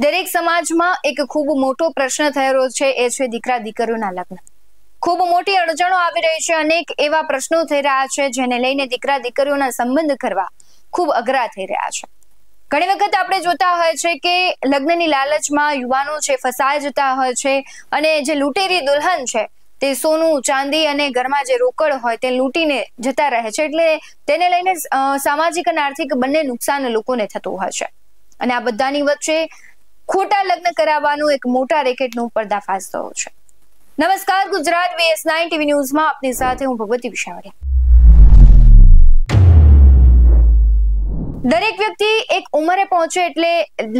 દરેક સમાજમાં એક ખૂબ મોટો પ્રશ્ન થયેલો છે, એ છે દીકરા દીકરીઓના લગ્ન. ખૂબ મોટી અડચણો આવી રહી છે. અનેક એવા પ્રશ્નો થઈ રહ્યા છે જેને લઈને દીકરા દીકરીઓના સંબંધ કરવા ખૂબ અઘરા થઈ રહ્યા છે. ઘણી વખત આપણે જોતા હોય છે કે લગ્નની લાલચમાં યુવાનો છે ફસાઈ જતા હોય છે, અને જે લૂંટેરી દુલ્હન છે તે સોનું ચાંદી અને ઘરમાં જે રોકડ હોય તે લૂંટીને જતા રહે છે. એટલે તેને લઈને સામાજિક અને આર્થિક બંને ન્નુકસાન લોકોને થતું હોય છે. અને આ બધાની વચ્ચે ખોટા લગ્ન કરાવવાનું એક મોટા રેકેટનું પર્દાફાશ થયો છે. નમસ્કાર, ગુજરાત VS9 ટીવી ન્યૂઝમાં આપની સાથે હું ભગવતી વિશાવડિયા. દરેક વ્યક્તિ એક ઉંમરે પહોંચે એટલે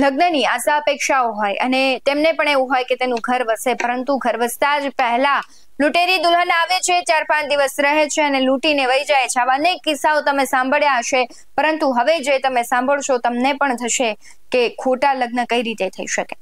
લગ્નની આશા અપેક્ષાઓ હોય અને તેમને પણ એવું હોય કે તેનું ઘર વસે, પરંતુ ઘર વસતા જ પહેલા લૂંટેરી દુલ્હન આવે છે, 4-5 દિવસ રહે છે અને લૂંટીને વહી જાય છે. આવા અનેક કિસ્સાઓ તમે સાંભળ્યા હશે, પરંતુ હવે જે તમે સાંભળશો તમને પણ થશે કે ખોટા લગ્ન કઈ રીતે થઈ શકે.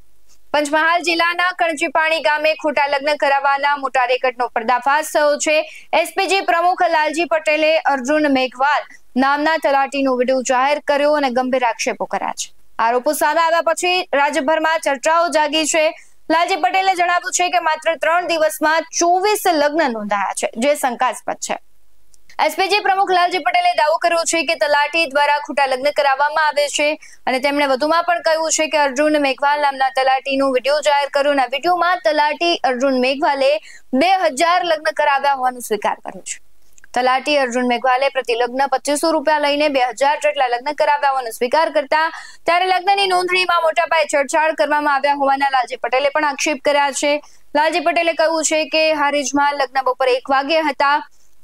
પંચમહાલ જિલ્લાના કણજીપાણી ગામે ખોટા લગ્ન કરાવવાના મોટા રેકેટનો પર્દાફાશ થયો છે. એસપીજી પ્રમુખ લાલજી પટેલે અર્જુન મેઘવાલ નામના તલાટીનો વિડીયો જાહેર કર્યો અને ગંભીર આક્ષેપો કર્યા છે. આરોપો સામે આવ્યા પછી રાજ્યભરમાં ચર્ચાઓ જાગી છે. લાલજી પટેલે જણાવ્યું છે કે માત્ર 3 દિવસમાં 24 લગ્ન નોંધાયા છે, જે શંકાસ્પદ છે. એસપીજી પ્રમુખ લાલજી પટેલે દાવો કર્યો છે કે તલાટી દ્વારા ખોટા લગ્ન કરાવવામાં આવે છે, અને તેમણે વધુમાં પણ કહ્યું છે કે અર્જુન મેઘવાલ નામના તલાટીનો વિડીયો જાહેર કર્યો અને વિડીયોમાં તલાટી અર્જુન મેઘવાલે 2000 લગ્ન કરાવ્યા હોવાનું સ્વીકાર કર્યો છે. તલાટી અર્જુન મેઘવાલે પ્રતિ લગ્ન 2500 રૂપિયા લઈને 2000 જેટલા લગ્ન કરાવ્યા હોવાનો સ્વીકાર કરતા ત્યારે લગ્નની નોંધણીમાં મોટા પાયે છેડછાડ કરવામાં આવ્યા હોવાના લાલજી પટેલે પણ આક્ષેપ કર્યા છે. લાલજી પટેલે કહ્યું છે કે હારીજમાં લગ્ન બપોરે 1 વાગે હતા.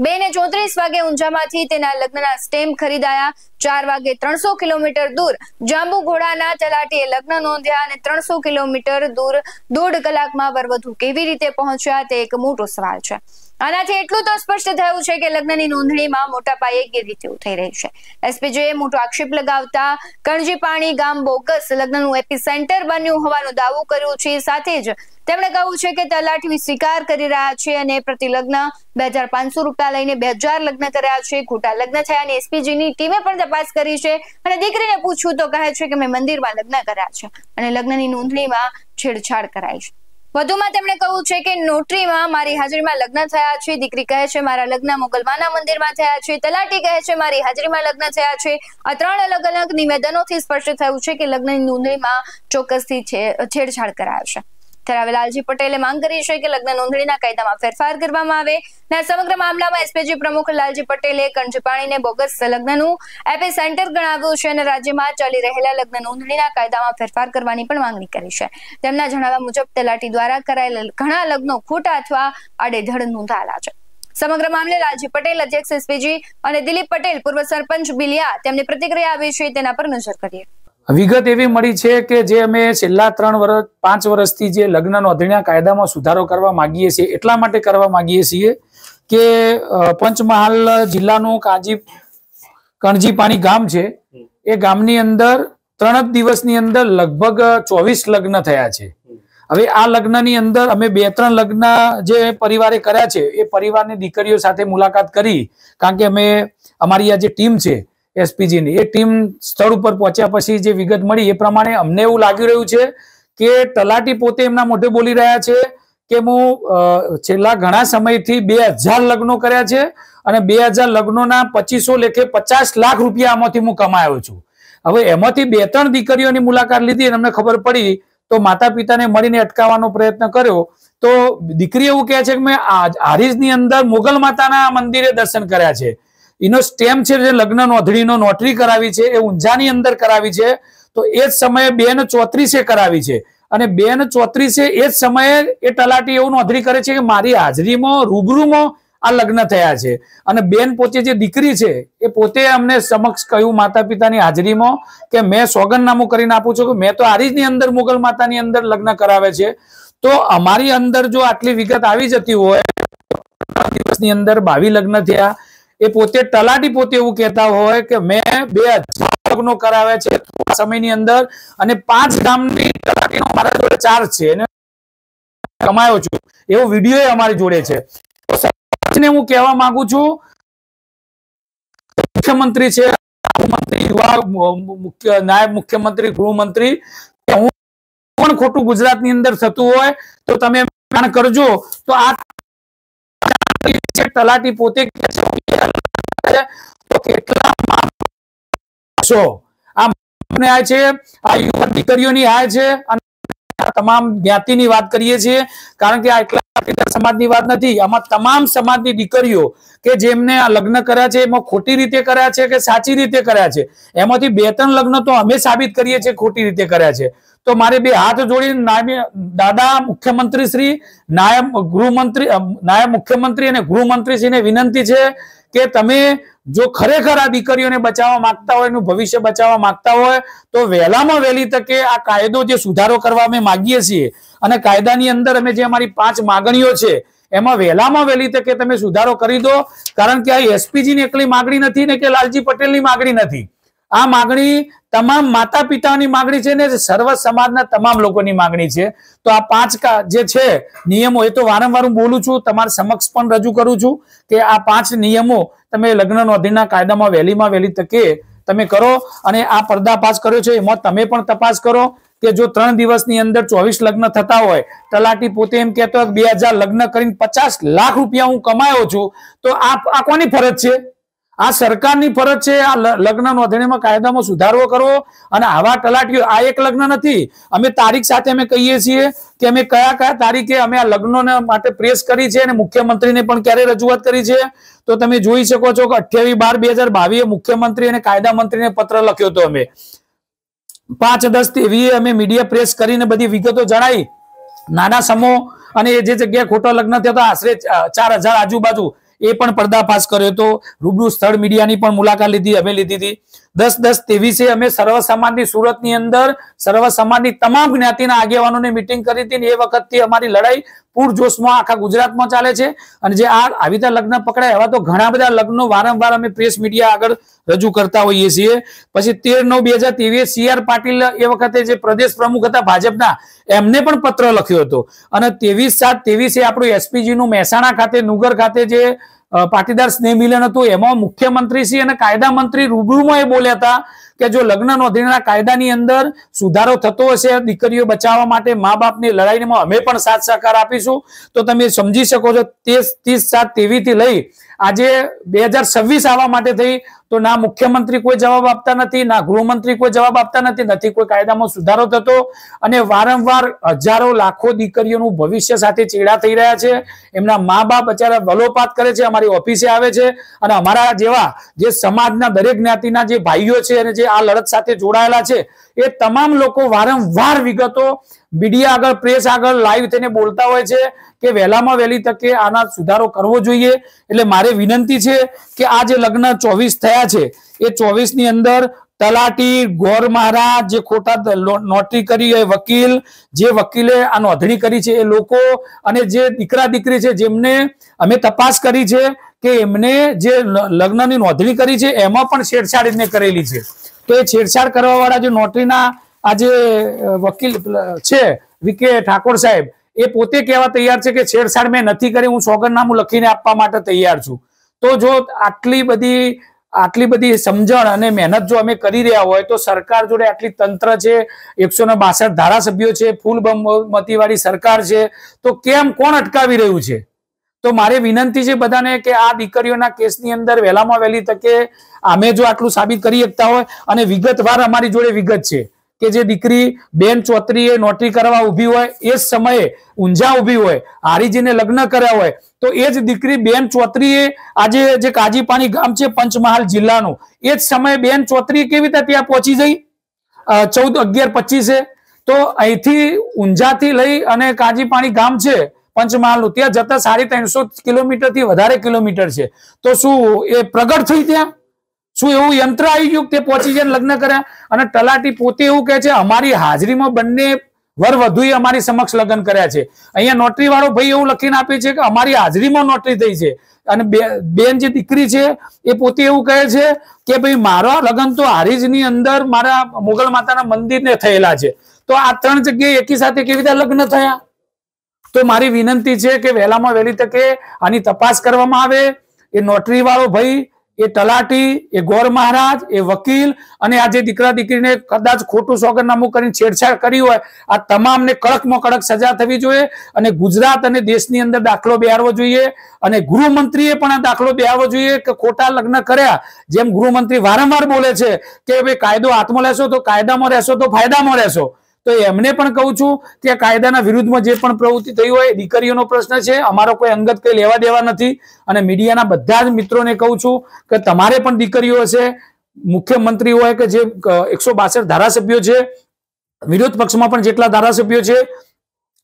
2:34 વાગે ઊંઝામાંથી તેના લગ્નના સ્ટેમ્પ ખરીદાયા. 4 વાગે 300 કિલોમીટર દૂર જાંબુઘોડાના તલાટીએ લગ્ન નોંધ્યા અને 300 કિલોમીટર દૂર 1.5 કલાકમાં વરવધુ કેવી રીતે પહોંચ્યા તે એક મોટો સવાલ છે. આનાથી એટલું તો સ્પષ્ટ થયું છે કે લગ્નની નોંધણીમાં મોટા પાયે ગેરરીતિઓ થઈ રહી છે. એસપીજીએ મોટો આક્ષેપ લગાવતા કણજીપાણી ગામ બોગસ લગ્નનું એપિસેન્ટર બન્યું હોવાનો દાવો કર્યો છે. સાથે જ તેમણે કહ્યું છે કે તલાટી સ્વીકાર કરી રહ્યા છે અને પ્રતિ લગ્ન 2500 રૂપિયા લઈને 2000 લગ્ન કર્યા છે. ખોટા લગ્ન થયાની એસપીજીની ટીમે પણ તપાસ કરી છે અને દીકરીને પૂછ્યું તો કહે છે કે મેં મંદિરમાં લગ્ન કર્યા છે અને લગ્નની નોંધણીમાં છેડછાડ કરાઈ છે. વધુમાં તેમણે કહ્યું છે કે નોટરીમાં મારી હાજરીમાં લગ્ન થયા છે. દીકરી કહે છે મારા લગ્ન મોગલમાના મંદિરમાં થયા છે. તલાટી કહે છે મારી હાજરીમાં લગ્ન થયા છે. આ 3 અલગ અલગ નિવેદનોથી સ્પષ્ટ થયું છે કે લગ્નની નોંધણીમાં ચોક્કસથી છેડછાડ કરાયો છે. ત્યારે લાલજી પટેલે માંગ કરી છે કે લગ્ન નોંધણીના કાયદામાં ફેરફાર કરવામાં આવે. સમગ્ર મામલામાં એસપીજી પ્રમુખ લાલજી પટેલે કણજીપાણીને બોગસ લગ્નનું એપિસેન્ટર ગણાવ્યું છે અને રાજ્યમાં ચાલી રહેલા લગ્ન નોંધણીના કાયદામાં ફેરફાર કરવાની પણ માંગણી કરી છે. તેમના જણાવ્યા મુજબ તલાટી દ્વારા કરાયેલા ઘણા લગ્નો ખોટા અથવા આડેધડ નોંધાયેલા છે. સમગ્ર મામલે લાલજી પટેલ, અધ્યક્ષ એસપીજી અને દિલીપ પટેલ, પૂર્વ સરપંચ બિલિયા, તેમની પ્રતિક્રિયા આવી છે તેના પર નજર કરીએ. વિગત એવી મળી છે કે જે અમે છેલ્લા 5 વર્ષથી જે લગ્ન નોંધણીના કાયદામાં સુધારો કરવા માંગીએ છીએ, એટલા માટે કરવા માંગીએ છીએ કે પંચમહાલ જિલ્લાનું કણજીપાણી ગામ છે. એ ગામની અંદર 3 દિવસની અંદર લગભગ 24 લગ્ન થયા છે. હવે આ લગ્નની અંદર અમે 2-3 લગ્ન જે પરિવારે કર્યા છે એ પરિવારની દીકરીઓ સાથે મુલાકાત કરી, કારણ કે અમારી આ જે ટીમ છે એસપીજીની, એ ટીમ સ્થળ ઉપર પહોંચ્યા પછી જે વિગત મળી એ પ્રમાણે અમને એવું લાગી રહ્યું છે કે તલાટી પોતે એમના મોઢે બોલી રહ્યા છે કે હું છેલ્લા ઘણા સમયથી 2000 લગ્નો કર્યા છે અને 2000 લગ્નોના 2500 લેખે 50 લાખ રૂપિયા આમાંથી હું કમાયો છું. હવે એમાંથી 2-3 દીકરીઓની મુલાકાત લીધી અને અમને ખબર પડી તો માતા પિતાને મળીને અટકાવવાનો પ્રયત્ન કર્યો. તો દીકરી એવું કહે છે કે મેં હારીજની અંદર મોગલ માતાના મંદિરે દર્શન કર્યા છે. એનો સ્ટેમ્પ છે જે લગ્ન નોંધણીનો નોટરી કરાવી છે એ ઊંઝાની અંદર કરાવી છે. તો એ જ સમયે 2:34 કરાવી છે અને 2:34 એ જ સમયે એ તલાટી એવું નોંધણી કરે છે કે મારી હાજરીમાં રૂબરૂમાં આ લગ્ન થયા છે. અને બેન પોતે જે દીકરી છે એ પોતે અમને સમક્ષ કહ્યું માતા પિતાની હાજરીમાં કે મેં સોગંદનામું કરીને આપું છું કે મેં તો હારીજની અંદર મોગલ માતાની અંદર લગ્ન કરાવે છે. તો અમારી અંદર જો આટલી વિગત આવી જતી હોય, 3 દિવસની અંદર 22 લગ્ન થયા, એ પોતે તલાટી પોતે એવું કહેતા હોય કે મેં 2000 લગ્નો કરાવે છે સમયની અંદર અને 5 ગામની તલાટીનો મારા જોડે ચાર્જ છે અને કમાયો છું, એવો વિડીયો અમારી જોડે છે. હું કહેવા માંગુ છું, મુખ્યમંત્રી છે, ગૃહમંત્રી, યુવા નાયબ મુખ્યમંત્રી, ગૃહમંત્રી, હું પણ ખોટું ગુજરાતની અંદર થતું હોય તો તમે જાણ કરજો. તો આ તલાટી પોતે કેટલા આ છે, આ યુવક દીકરીઓની આ છે, અને તમામ જ્ઞાતિની વાત કરીએ છીએ, કારણ કે આ એકલા સમાજની વાત નથી. આમાં તમામ સમાજની દીકરીઓ કે જેમને આ લગ્ન કર્યા છે એમાં ખોટી રીતે કર્યા છે કે સાચી રીતે કર્યા છે, એમાંથી 2-3 લગ્ન તો અમે સાબિત કરીએ છીએ ખોટી રીતે કર્યા છે. તો મારે 2 હાથ જોડીને દાદા મુખ્યમંત્રી શ્રી, નાયબ મુખ્યમંત્રી અને ગૃહમંત્રીશ્રીને વિનંતી છે કે તમે જો ખરેખર આ દીકરીઓને બચાવવા માંગતા હોય, એનું ભવિષ્ય બચાવવા માંગતા હોય, તો વહેલામાં વહેલી તકે આ કાયદો જે સુધારો કરવા અમે માંગીએ છીએ, અને કાયદાની અંદર અમે જે અમારી 5 માંગણીઓ છે એમાં વહેલામાં વહેલી તકે તમે સુધારો કરી દો. કારણ કે આ એસપીજી ની એકલી માંગણી નથી ને કે લાલજી પટેલની માંગણી નથી. આ માંગણી તમામ માતા પિતાની માંગણી છે ને સર્વ સમાજના તમામ લોકોની માંગણી છે. તો આ 5 જે છે નિયમો, એ તો વારંવાર હું બોલું છું, તમારા સમક્ષ પણ રજૂ કરું છું કે આ 5 નિયમો તમે લગ્ન નોંધણીના કાયદામાં વહેલીમાં વહેલી તકે તમે કરો. અને આ પર્દાફાશ કર્યો છે એમાં તમે પણ તપાસ કરો કે જો 3 દિવસની અંદર 24 લગ્ન થતા હોય, તલાટી પોતે એમ કહેતો 2000 લગ્ન કરીને 50 લાખ રૂપિયા હું કમાયો છું, તો આ કોની ફરજ છે? આ સરકારની ફરજ છે આ લગ્ન નોંધણીમાં કાયદામાં સુધારો કરવો. અને આવા તલાટીઓ, આ એક લગ્ન નથી, અમે તારીખ સાથે અમે કહીએ છીએ કે અમે કયા તારીખે અમે આ લગ્નોને માટે પ્રેસ કરી છે અને મુખ્યમંત્રીને પણ ક્યારે રજૂઆત કરી છે. તો તમે જોઈ શકો છો કે 28/12/2022 મુખ્યમંત્રી અને કાયદા મંત્રીને પત્ર લખ્યો હતો. અમે 5-10 અમે મીડિયા પ્રેસ કરીને બધી વિગતો જણાવી. નાના સમૂહ અને જે જગ્યાએ ખોટો લગ્ન થયો હતો આશરે 4000 આજુબાજુ, એ પણ પર્દાફાશ કર્યો હતો. રૂબરૂ સ્થળ મીડિયાની પણ મુલાકાત લીધી, અમે લીધી હતી. 10-10-23 અમે સર્વ સમાજની સુરતની અંદર સર્વ સમાજની તમામ જ્ઞાતિના આગેવાનોને મિટિંગ કરી હતી. એ વખતથી અમારી લડાઈ પૂરજોશમાં આખા ગુજરાતમાં ચાલે છે. અને જે આવી રીતે લગ્ન પકડાય એવા તો ઘણા બધા લગ્નો વારંવાર અમે પ્રેસ મીડિયા આગળ રજૂ કરતા હોઈએ છીએ. પછી 13/9/2023 CR પાટીલ એ વખતે જે પ્રદેશ પ્રમુખ હતા ભાજપના, એમને પણ પત્ર લખ્યો હતો. અને 23/7/23 આપણું એસપીજી નું મહેસાણા ખાતે, નુગર ખાતે જે પાટીદાર સ્નેહ મિલન હતું, એમાં મુખ્યમંત્રીશ્રી અને કાયદા મંત્રી રૂબરૂમાં એ બોલ્યા હતા કે જો લગ્ન નોંધણીના કાયદાની અંદર સુધારો થતો હશે દીકરીઓ બચાવવા માટે, મા બાપની લડાઈમાં અમે પણ સાથ સહકાર આપીશું. તો તમે સમજી શકો છો 30/7/23 થી લઈ આજે 2026 આવવા માટે થઈ તો ના મુખ્યમંત્રી કોઈ જવાબ આપતા નથી, ના ગૃહમંત્રી કોઈ જવાબ આપતા નથી કોઈ કાયદામાં સુધારો થતો. અને વારંવાર હજારો લાખો દીકરીઓનું ભવિષ્ય સાથે ચેડા થઈ રહ્યા છે. એમના મા બાપ બચારા વલોપાત કરે છે, અમારી ઓફિસે આવે છે. અને અમારા જેવા જે સમાજના દરેક જ્ઞાતિના જે ભાઈઓ છે અને જે આ લડત સાથે જોડાયેલા છે, એ તમામ લોકો વારંવાર વિગતો મીડિયા આગળ, પ્રેસ આગળ લાઈવ થઈને બોલતા હોય છે કે વહેલામાં વહેલી તકે આના સુધારો કરવો જોઈએ. એટલે મારે વિનંતી છે કે આ જે લગ્ન 24 થયા છે એ 24 ની અંદર તલાટી, ગોર મહારાજ, જે ખોટા નોટરી કરી એ વકીલ, જે વકીલે આ નોંધણી કરી છે એ લોકો, અને જે દીકરા દીકરી છે જેમને અમે તપાસ કરી છે કે એમને જે લગ્નની નોંધણી કરી છે એમાં પણ છેડછાડ કરેલી છે. તો એ છેડછાડ કરવા વાળા જે નોટરીના આ જે વકીલ છે વીકે ઠાકોર સાહેબ, એ પોતે કહેવા તૈયાર છે કે છેડછાડ મેં નથી કરી, હું સોગંદનામું લખીને આપવા માટે તૈયાર છું. તો જો આટલી બધી સમજણ અને મહેનત જો અમે કરી રહ્યા હોય તો સરકાર જોડે આટલી તંત્ર છે, 162 ધારાસભ્યો છે, ફૂલ બહુમતી વાળી સરકાર છે, તો કેમ કોણ અટકાવી રહ્યું છે? તો મારે વિનંતી છે બધાને કે આ દીકરીઓના કેસની અંદર વહેલામાં વહેલી તકે અમે જો આટલું સાબિત કરી શકતા હોય, અને વિગતવાર અમારી જોડે વિગત છે કે જે દીકરી બેન ચોત્રીએ નોટરી કરવા ઉભી હોય, એ જ સમયે ઊંઝા ઉભી હોય, હારીજીને લગ્ન કર્યા હોય, તો એ જ દીકરી બેન ચોત્રીએ આજે જે કાજીપાણી ગામ છે પંચમહાલ જિલ્લાનું, એ જ સમયે બેન ચોત્રી કેવી રીતે ત્યાં પહોંચી જઈ 14/11/25? તો અહીંથી ઊંઝાથી લઈ અને કાજીપાણી ગામ છે પંચમહાલનું, ત્યાં જતા 350 કિલોમીટરથી વધારે કિલોમીટર છે. તો શું એ પ્રગટ થઈ ત્યાં? શું એવું યંત્ર આવી ગયું તે પહોંચી જાય લગ્ન કર્યા? અને તલાટી પોતે એવું કહે છે અમારી હાજરીમાં બંને વર વધુએ અમારી સમક્ષ લગ્ન કર્યા છે. અહીંયા નોટરી વાળો ભાઈ એવું લખીને આપે છે કે અમારી હાજરીમાં નોટરી થઈ છે. અને બેન જે દીકરી છે એ પોતે એવું કહે છે કે ભાઈ મારા લગ્ન તો હારીજની અંદર મારા મોગલ માતાના મંદિરને થયેલા છે. તો આ 3 જગ્યાએ એકી સાથે કેવી રીતે લગ્ન થયા? તો મારી વિનંતી છે કે વહેલામાં વહેલી તકે આની તપાસ કરવામાં આવે. એ નોટરી વાળો ભાઈ એ તલાટી, એ ગોર મહારાજ, એ વકીલ અને આ જે દીકરા દીકરીને કદાચ ખોટું સોગંદનામું કરીને છેડછાડ કરી હોય, આ તમામને કડકમાં કડક સજા થવી જોઈએ અને ગુજરાત અને દેશની અંદર દાખલો બેહારવો જોઈએ. અને ગૃહમંત્રીએ પણ આ દાખલો બેહારવો જોઈએ કે ખોટા લગ્ન કર્યા, જેમ ગૃહમંત્રી વારંવાર બોલે છે કે ભાઈ કાયદો હાથમાં લેશો તો કાયદામાં રહેશો તો ફાયદામાં રહેશો, તો એમને પણ કહું છું કે કાયદાના વિરુદ્ધમાં જે પણ પ્રવૃત્તિ થઈ હોય દીકરીઓનો પ્રશ્ન છે, અમારો કોઈ અંગત કઈ લેવા દેવા નથી. અને મીડિયાના બધા જ મિત્રોને કહું છું કે તમારે પણ દીકરીઓ હશે, મુખ્યમંત્રી હોય કે જે 162 ધારાસભ્યો છે, વિરોધ પક્ષમાં પણ જેટલા ધારાસભ્યો છે,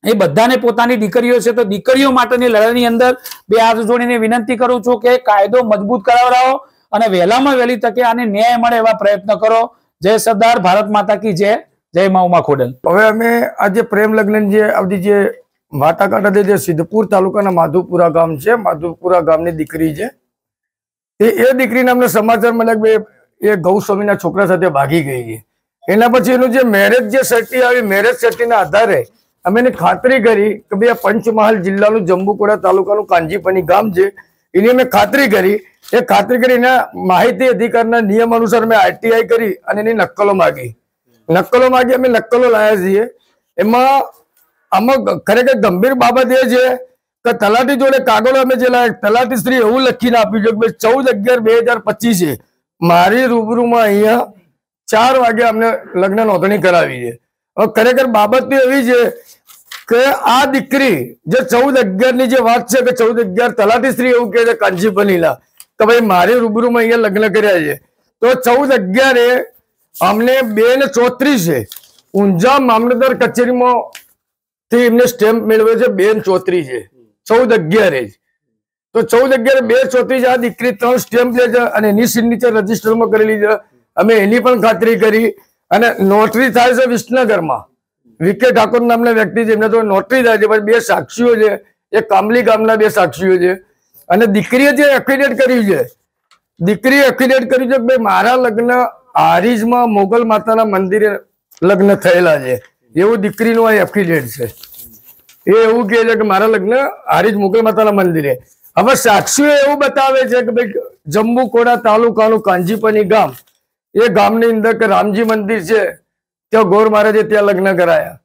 એ બધાને પોતાની દીકરીઓ છે, તો દીકરીઓ માટેની લડાઈની અંદર બે હાથ જોડીને વિનંતી કરું છું કે કાયદો મજબૂત કરાવડાવો અને વહેલામાં વહેલી તકે આને ન્યાય મળે એવા પ્રયત્ન કરો. જય સરદાર, ભારત માતા કી જય. જય મા ઉમા ખોડલ. હવે અમે આજે પ્રેમ લગ્ન જે આવતી જે વાટાઘાટ જે સિદ્ધપુર તાલુકાના માધુપુરા ગામ છે, માધુપુરા ગામની દીકરી છે, એ દીકરીને અમને સમાચાર મળ્યા કે એ ગૌસ્વામીના છોકરા સાથે ભાગી ગઈ છે. એના પછી એનું જે મેરેજ જે સર્ટી આવી, મેરેજ સર્ટીના આધારે અમે એને ખાતરી કરી કે ભાઈ આ પંચમહાલ જિલ્લાનું જંબુકોડા તાલુકાનું કાંજીપની ગામ છે, એની અમે ખાતરી કરી. એ ખાતરી કરી એના માહિતી અધિકારના નિયમ અનુસાર અમે RTI કરી અને એની નકલો માગી. અમે નકલો લાયા છીએ. એમાં આમાં ખરેખર ગંભીર બાબત એ છે કે તલાટી જોડે કાગળો અમે જે લાયા, તલાટી શ્રી એવું લખીને આપ્યું છે કે 14/11/2025 મારી રૂબરૂમાં અહીંયા 4 વાગે અમને લગ્ન નોંધણી કરાવી છે. હવે ખરેખર બાબત એવી છે કે આ દીકરી જે 14/11 ની જે વાત છે કે 14/11 તલાટી શ્રી એવું કહે છે કાંજીપનીના કે ભાઈ મારી રૂબરૂમાં અહીંયા લગ્ન કર્યા છે, તો 14/11 અમને 2:34 છે ઊંઝા મામલતદાર કચેરીમાં થી એમને સ્ટેમ્પ મેળવ્યો છે. 2:34 છે 14/11 તો 14/11 આ દીકરી 3 સ્ટેમ્પ લે છે અને એની સિગ્નેચર રજીસ્ટરમાં કરેલી છે. અમે એની પણ ખાતરી કરી અને નોટરી થાય છે વિસનગરમાં. વિકે ઠાકોર નામના વ્યક્તિ છે, એમને તો નોટરી થાય છે, પણ 2 સાક્ષીઓ છે, એ કામલી ગામના 2 સાક્ષીઓ છે. અને દીકરીએ જે એફિડેટ કર્યું છે, દીકરીએ એફિડેટ કર્યું છે કે મારા લગ્ન હારીજમાં મોગલ માતાના મંદિરે લગ્ન થયેલા છે, એવું દીકરીનું આ એફિડેટ છે. એ એવું કહે છે કે મારા લગ્ન હારીજ મોગલ માતાના મંદિરે. હવે સાક્ષીઓ એવું બતાવે છે કે ભાઈ જંબુકોડા તાલુકાનું કાંજીપની ગામ, એ ગામની અંદર કે રામજી મંદિર છે, ત્યાં ગોર મહારાજે ત્યાં લગ્ન કરાયા.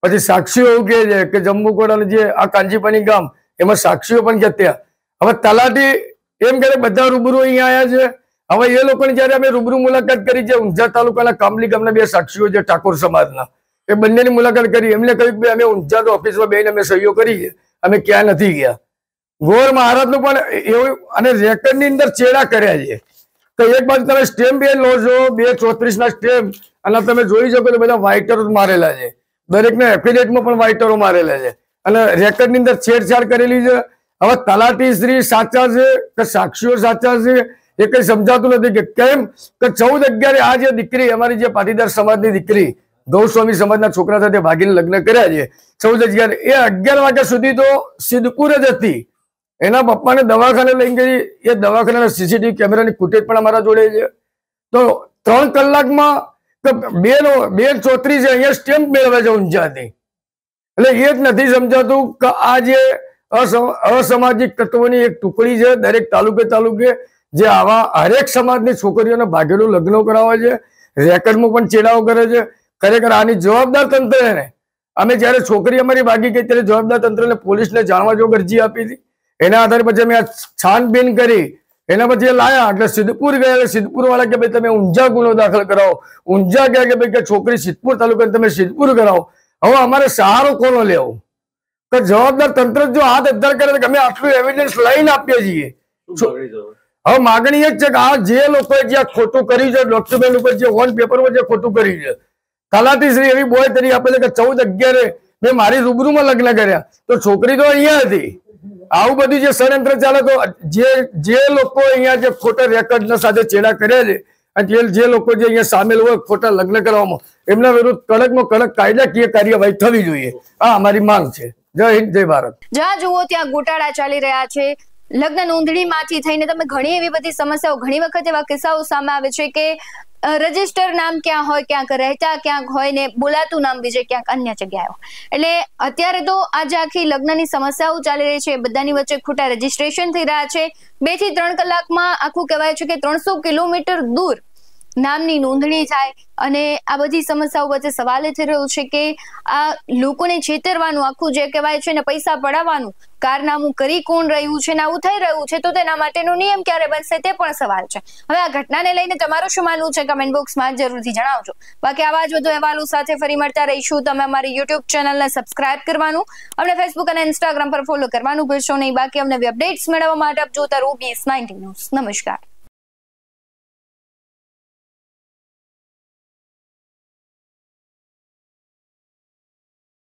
પછી સાક્ષીઓ એવું કહે છે કે જંબુકોડાનું જે આ કાંજીપની ગામ, એમાં સાક્ષીઓ પણ છે ત્યાં. હવે તલાટી એમ કે બધા રૂબરૂ અહીંયા આવ્યા છે. હવે એ લોકોની જયારે અમે રૂબરૂ મુલાકાત કરી છે, ઊંઝા તાલુકાના કામલી ગામના 2 સાક્ષીઓ છે ઠાકોર સમાજના, એ બંનેની મુલાકાત કરી. એમને કહ્યું કે અમે ઊંઝા ઓફિસમાં બેસીને અમે સહીઓ કરી છે, અમે ક્યાં નથી ગયા. ગોર મહારાજનું પણ એવું અને રેકર્ડની અંદર ચેડા કર્યા છે તો એક બાજુ તમે સ્ટેમ્પ એ લો છો 2:34 ના સ્ટેમ્પ, અને તમે જોઈ શકો તો બધા વાઇટરો મારેલા છે, દરેકના એફિડેટમાં પણ વાઇટરો મારેલા છે અને રેકર્ડની અંદર છેડછાડ કરેલી છે. હવે તલાટી શ્રી સાચા છે કે સાક્ષીઓ સાચા છે એ કઈ સમજાતું નથી કે કેમ કે 14/11 આ જે દીકરી અમારી જે પાટીદાર સમાજની દીકરી ગૌસ્વામી સમાજના છોકરા સાથે ભાગીને લગ્ન કર્યા છે 14/11 એ 11 વાગ્યા સુધી તો સિદ્ધપુર જ હતી. એના પપ્પાને દવાખાને લઈ ગઈ, એ દવાખાનાના CCTV કેમેરાની ફૂટેજ પણ અમારા જોડે છે. તો 3 કલાકમાં 2:34 છે અહીંયા સ્ટેમ્પ મેળવે છે ઊંઝાથી. એટલે એ જ નથી સમજાતું કે આ જે અસામાજિક તત્વોની એક ટુકડી છે દરેક તાલુકે જે આવા હરેક સમાજની છોકરીઓને ભાગેલું લગ્નો કરાવે છે, રેકર્ડમાં પણ ચેડાઓ કરે છે. ખરેખર આની જવાબદાર તંત્રને અમે જયારે છોકરી અમારી ભાગી ગઈ ત્યારે જવાબદાર તંત્રને પોલીસને જાણવા જો અરજી આપી હતી. એના આધારે પછી અમે છાનબીન કરી, એના પછી લાયા એટલે સિદ્ધપુર ગયા. સિદ્ધપુર વાળા કે ભાઈ તમે ઊંઝા ગુનો દાખલ કરાવો. ઊંઝા ગયા કે ભાઈ કે છોકરી સિદ્ધપુર તાલુકા તમે સિદ્ધપુર કરાવો. હવે અમારે સહારો કોનો લેવો? તો જવાબદાર તંત્ર જો હાથ અદ્ધાર કરે કે અમે આટલું એવિડન્સ લઈને આપીએ છીએ. હવે માગણી એ જ છે કે આ જે લોકોએ જે ખોટું કર્યું છે, ડોક્યુમેન્ટ ઉપર જે ઓન પેપરમાં જે ખોટું કર્યું છે, તલાટી શ્રી એવી બોય તરી આપે છે કે 14/11 મેં મારી રૂબરૂમાં લગ્ન કર્યા, તો છોકરી તો અહીંયા હતી. આવું બધું જે ષડયંત્ર ચાલે તો જે લોકો અહીંયા જે ખોટા રેકર્ડ સાથે ચેડા કર્યા છે અને જે લોકો જે અહીંયા સામેલ હોય ખોટા લગ્ન કરવામાં, એમના વિરુદ્ધ કડકમાં કડક કાયદાકીય કાર્યવાહી થવી જોઈએ. આ અમારી માંગ છે. જય હિન્દ, જય ભારત. જ્યાં જુઓ ત્યાં ગોટાળા ચાલી રહ્યા છે. લગ્ન નોંધણીમાંથી થઈને તમે ઘણી એવી બધી સમસ્યાઓ, ઘણી વખત એવા કિસ્સાઓ સામે આવે છે કે રજિસ્ટર નામ ક્યાં હોય, ક્યાંક રહેતા ક્યાંક હોય ને બોલાતું નામ બીજે ક્યાંક અન્ય જગ્યાએ હોય. એટલે અત્યારે તો આજે આખી લગ્નની સમસ્યાઓ ચાલી રહી છે. બધાની વચ્ચે ખોટા રજીસ્ટ્રેશન થઈ રહ્યા છે. 2 થી 3 કલાકમાં આખું કહેવાય છે કે 300 કિલોમીટર દૂર નામની નોંધણી થાય. અને આ બધી સમસ્યાઓ વચ્ચે સવાલ એ થઈ રહ્યો છે કે આ લોકોને છેતરવાનું, આખું જે કહેવાય છે ને પૈસા પડાવવાનું કારનામું કરી કોણ રહ્યું છે ને આવું થઈ રહ્યું છે, તો તેના માટેનો નિયમ ક્યારે બનશે તે પણ સવાલ છે. હવે આ ઘટનાને લઈને તમારું શું માનવું છે કમેન્ટ બોક્સમાં જરૂરથી જણાવજો. બાકી આવા જ વધુ અહેવાલો સાથે ફરી મળતા રહીશું. તમે અમારી યુટ્યુબ ચેનલને સબસ્ક્રાઇબ કરવાનું, અમને ફેસબુક અને ઇન્સ્ટાગ્રામ પર ફોલો કરવાનું ભૂલશો નહીં. બાકી અમને અપડેટ્સ મેળવવા માટે આપ જોતા રહો BS19 ન્યૂઝ. નમસ્કાર.